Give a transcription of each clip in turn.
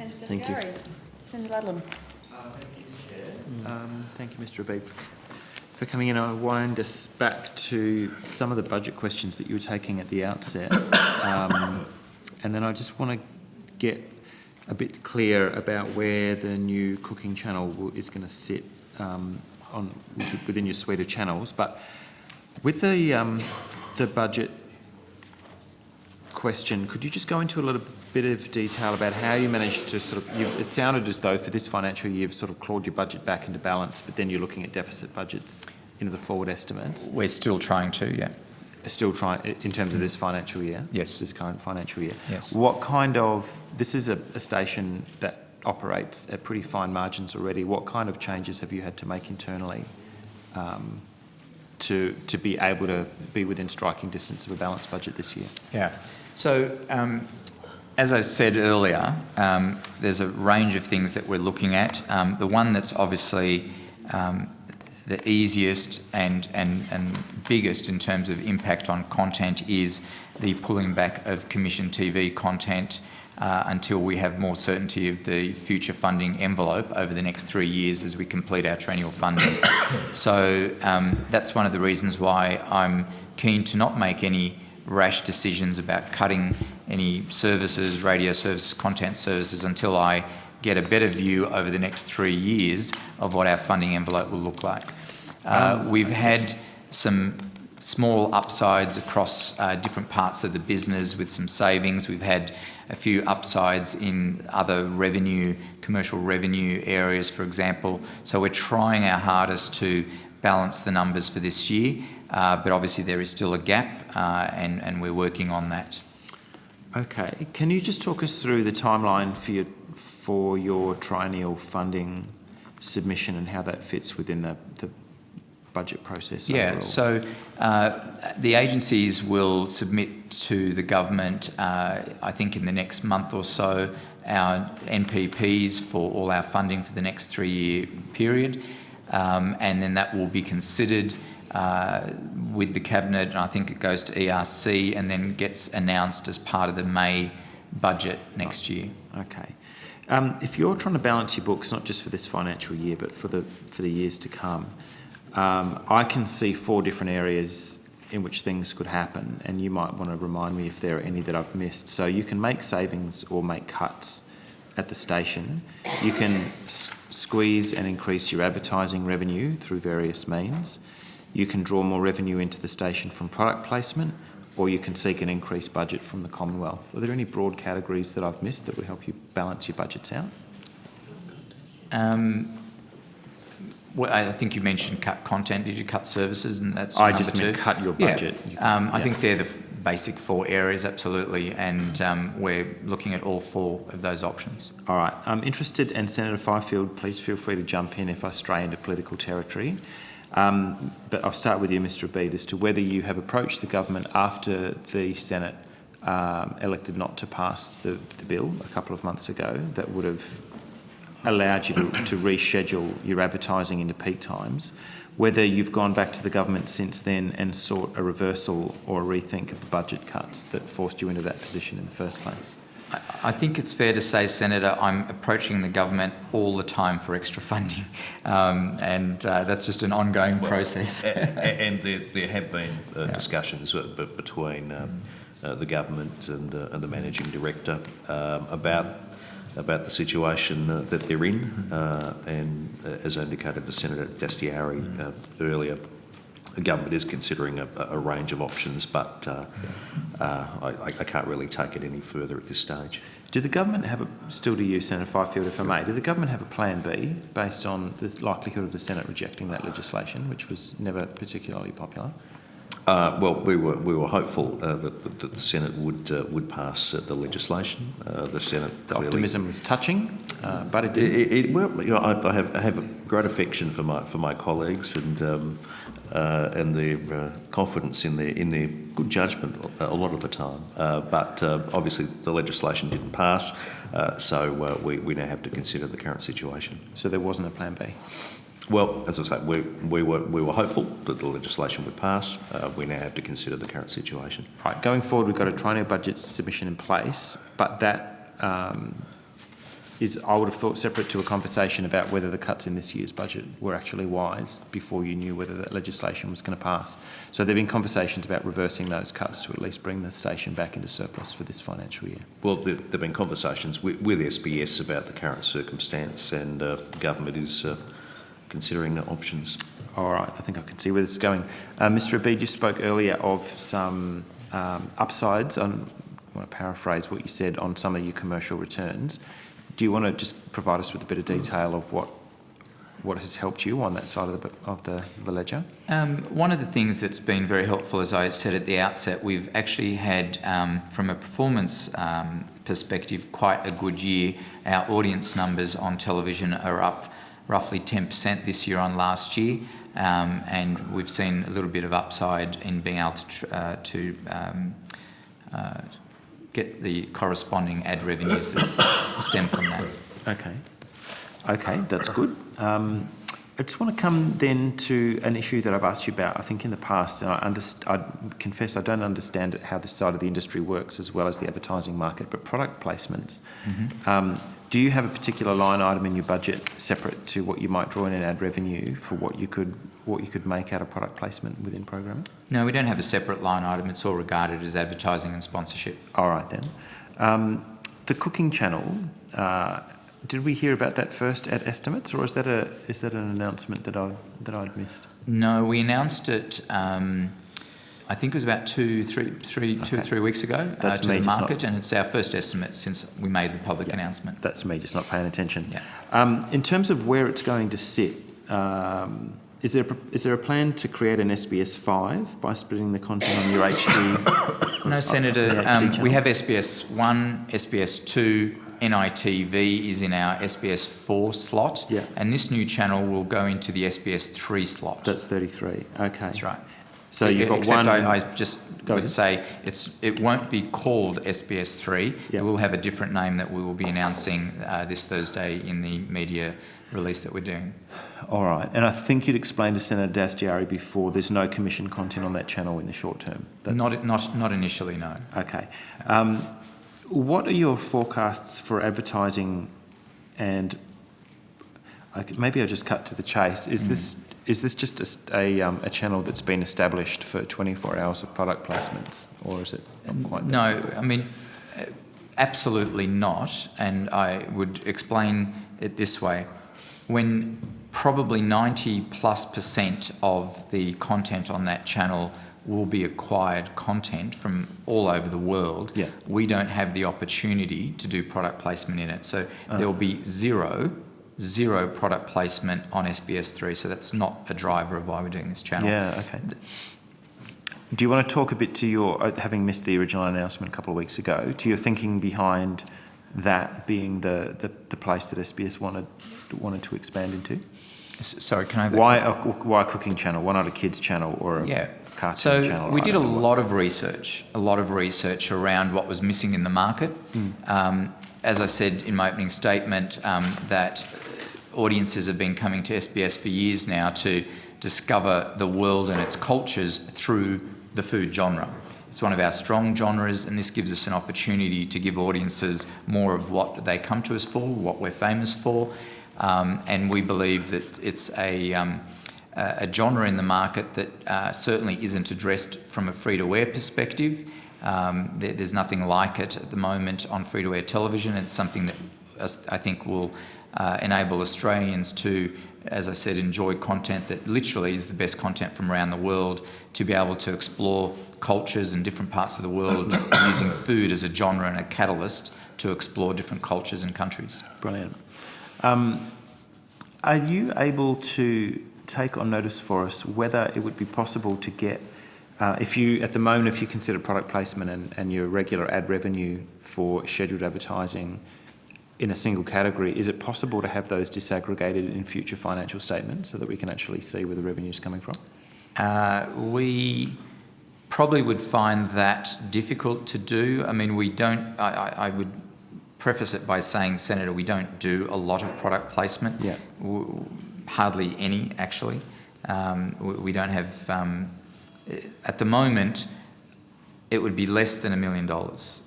Senator Thank you. Deschiari. Senator Ludlam. Thank you, Mr. Abebe, for coming in. I wind us back to some of the budget questions that you were taking at the outset. And then I just want to get a bit clear about where the new cooking channel is going to sit within your suite of channels. But with the budget question, could you just go into a little bit of detail about how you managed to it sounded as though for this financial year you've sort of clawed your budget back into balance, but then you're looking at deficit budgets into the forward estimates. We're still trying to, yeah. Still trying, in terms of this financial year? Yes. This current financial year? Yes. What kind of, this is a station that operates at pretty fine margins already. What kind of changes have you had to make internally to be able to be within striking distance of a balanced budget this year? Yeah. So, as I said earlier, there's a range of things that we're looking at. The one that's obviously the easiest and biggest in terms of impact on content is the pulling back of commissioned TV content until we have more certainty of the future funding envelope over the next 3 years as we complete our triennial funding. So that's one of the reasons why I'm keen to not make any rash decisions about cutting any services, radio services, content services, until I get a better view over the next 3 years of what our funding envelope will look like. We've had some small upsides across different parts of the business with some savings. We've had a few upsides in other revenue, commercial revenue areas, for example. So we're trying our hardest to balance the numbers for this year, but obviously there is still a gap and we're working on that. Okay. Can you just talk us through the timeline for your triennial funding submission and how that fits within the budget process overall? Yeah, so the agencies will submit to the government, I think in the next month or so, our NPPs for all our funding for the next 3-year period, and then that will be considered with the Cabinet, and I think it goes to ERC and then gets announced as part of the May budget next year. Okay. If you're trying to balance your books, not just for this financial year, but for the years to come, I can see 4 different areas in which things could happen, and you might want to remind me if there are any that I've missed. So you can make savings or make cuts at the station. You can squeeze and increase your advertising revenue through various means. You can draw more revenue into the station from product placement, or you can seek an increased budget from the Commonwealth. Are there any broad categories that I've missed that would help you balance your budgets out? Well, I think you mentioned cut content. Did you cut services? And that's I just meant cut your budget. Yeah. I think they're the basic 4 areas, absolutely, and we're looking at all 4 of those options. All right. I'm interested, and Senator Fifield, please feel free to jump in if I stray into political territory. But I'll start with you, Mr. Abebe, as to whether you have approached the government after the Senate elected not to pass the bill a couple of months ago that would have allowed you to reschedule your advertising into peak times, whether you've gone back to the government since then and sought a reversal or a rethink of the budget cuts that forced you into that position in the first place. I think it's fair to say, Senator, I'm approaching the government all the time for extra funding, and that's just an ongoing process. And there have been discussions between the government and the managing director about the situation that they're in, and as indicated to Senator Deschiari earlier, the government is considering a range of options, but I can't really take it any further at this stage. Do the government have still to you, Senator Fifield, if I may, do the government have a plan B based on the likelihood of the Senate rejecting that legislation, which was never particularly popular? Well, we were hopeful that the Senate would pass the legislation. The Senate. The optimism was touching, but it didn't. Well, you know, I have a great affection for my colleagues and their confidence in their good judgment a lot of the time. But obviously the legislation didn't pass, so we now have to consider the current situation. So there wasn't a plan B. Well, as I say, we were hopeful that the legislation would pass. We now have to consider the current situation. Right, going forward, we've got a triennial budget submission in place, but that is, I would have thought, separate to a conversation about whether the cuts in this year's budget were actually wise before you knew whether that legislation was going to pass. So there have been conversations about reversing those cuts to at least bring the station back into surplus for this financial year. Well, there have been conversations with SBS about the current circumstance, and government is considering options. All right, I think I can see where this is going. Mr. Abid, you spoke earlier of some upsides on, I want to paraphrase what you said, on some of your commercial returns. Do you want to just provide us with a bit of detail of what has helped you on that side of the ledger? One of the things that's been very helpful, as I said at the outset, we've actually had, from a performance perspective, quite a good year. Our audience numbers on television are up roughly 10% this year on last year, and we've seen a little bit of upside in being able to get the corresponding ad revenues that stem from that. Okay, that's good. I just want to come then to an issue that I've asked you about, I think, in the past, and I confess I don't understand how this side of the industry works as well as the advertising market, but product placements. Mm-hmm. Do you have a particular line item in your budget separate to what you might draw in ad revenue for what you could make out of product placement within programming? No, we don't have a separate line item. It's all regarded as advertising and sponsorship. All right then. The cooking channel. Did we hear about that first at estimates, or is that an announcement that I'd missed? No, we announced it. I think it was about two or three weeks ago to the market, and it's our first estimate since we made the public announcement. That's me just not paying attention. Yeah. In terms of where it's going to sit, is there a plan to create an SBS 5 by splitting the content on your HD? No, Senator. We have SBS 1, SBS 2. NITV is in our SBS 4 slot, and this new channel will go into the SBS 3 slot. That's 33. Okay. That's right. So you've got Except one. I just would say it won't be called SBS 3. It will have a different name that we will be announcing this Thursday in the media release that we're doing. All right. And I think you'd explained to Senator Dastyari before there's no commission content on that channel in the short term. Not initially, no. Okay. What are your forecasts for advertising? And maybe I'll just cut to the chase. Is this just a channel that's been established for 24 hours of product placements, or is it not quite? No, I mean, absolutely not. And I would explain it this way: when probably 90+% of the content on that channel will be acquired content from all over the world, we don't have the opportunity to do product placement in it. So there will be zero product placement on SBS 3, so that's not a driver of why we're doing this channel. Yeah, okay. Do you want to talk a bit to your, having missed the original announcement a couple of weeks ago, to your thinking behind that being the place that SBS wanted to expand into? Sorry, can I... Why a cooking channel? Why not a kids channel or a cartoon channel? So we did a lot of research around what was missing in the market. As I said in my opening statement, that audiences have been coming to SBS for years now to discover the world and its cultures through the food genre. It's one of our strong genres, and this gives us an opportunity to give audiences more of what they come to us for, what we're famous for. And we believe that it's a genre in the market that certainly isn't addressed from a free-to-air perspective. There's nothing like it at the moment on free-to-air television. It's something that I think will enable Australians to, as I said, enjoy content that literally is the best content from around the world, to be able to explore cultures in different parts of the world using food as a genre and a catalyst to explore different cultures and countries. Brilliant. Are you able to take on notice for us whether it would be possible to get, if you consider product placement and your regular ad revenue for scheduled advertising in a single category, is it possible to have those disaggregated in future financial statements so that we can actually see where the revenue is coming from? We probably would find that difficult to do. I mean, we don't, I would preface it by saying, Senator, we don't do a lot of product placement. Hardly any, actually. We don't have, at the moment, It would be less than $1 million.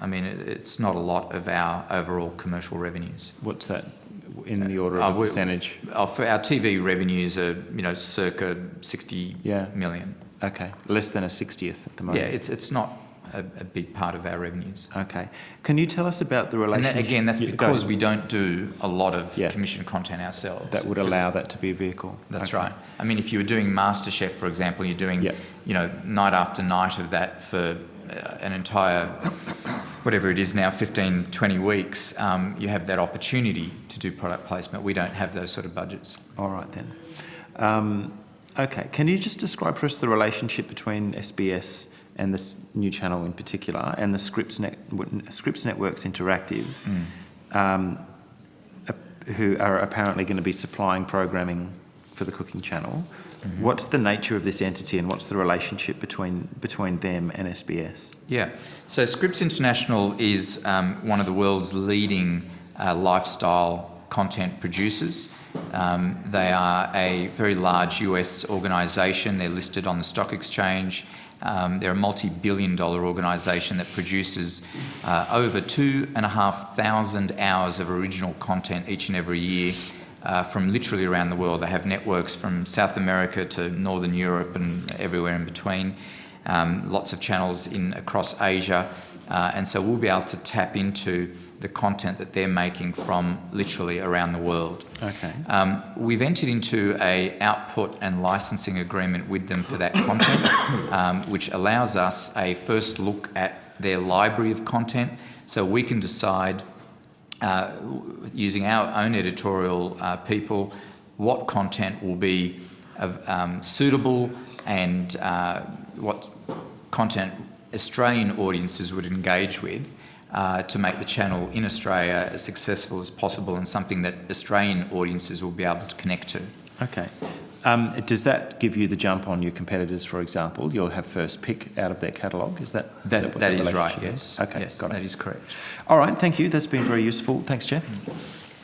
I mean, it's not a lot of our overall commercial revenues. What's that in the order of a percentage? For our TV revenues are, circa 60 million. Okay, less than a 60th at the moment. Yeah, it's not a big part of our revenues. Okay. Can you tell us about the relationship? And again, that's because we don't do a lot of commissioned content ourselves. That would allow that to be a vehicle. That's right. I mean, if you were doing MasterChef, for example, you're doing, night after night of that for an entire, whatever it is now, 15, 20 weeks, you have that opportunity to do product placement. We don't have those sort of budgets. All right then. Okay. Can you just describe for us the relationship between SBS and this new channel in particular, and the Scripps Networks Interactive, who are apparently going to be supplying programming for the cooking channel? Mm-hmm. What's the nature of this entity, and what's the relationship between them and SBS? Yeah, so Scripps International is one of the world's leading lifestyle content producers. They are a very large US organisation. They're listed on the stock exchange. They're a multi-billion-dollar organisation that produces over 2,500 hours of original content each and every year from literally around the world. They have networks from South America to Northern Europe and everywhere in between. Lots of channels across Asia. And so we'll be able to tap into the content that they're making from literally around the world. Okay. We've entered into a output and licensing agreement with them for that content, which allows us a first look at their library of content, so we can decide, using our own editorial people, what content will be suitable and what content Australian audiences would engage with, to make the channel in Australia as successful as possible and something that Australian audiences will be able to connect to. Okay. Does that give you the jump on your competitors, for example? You'll have first pick out of their catalogue? That is right, yes. Okay, yes, got it. That is correct. All right, thank you. That's been very useful. Thanks, Jeff.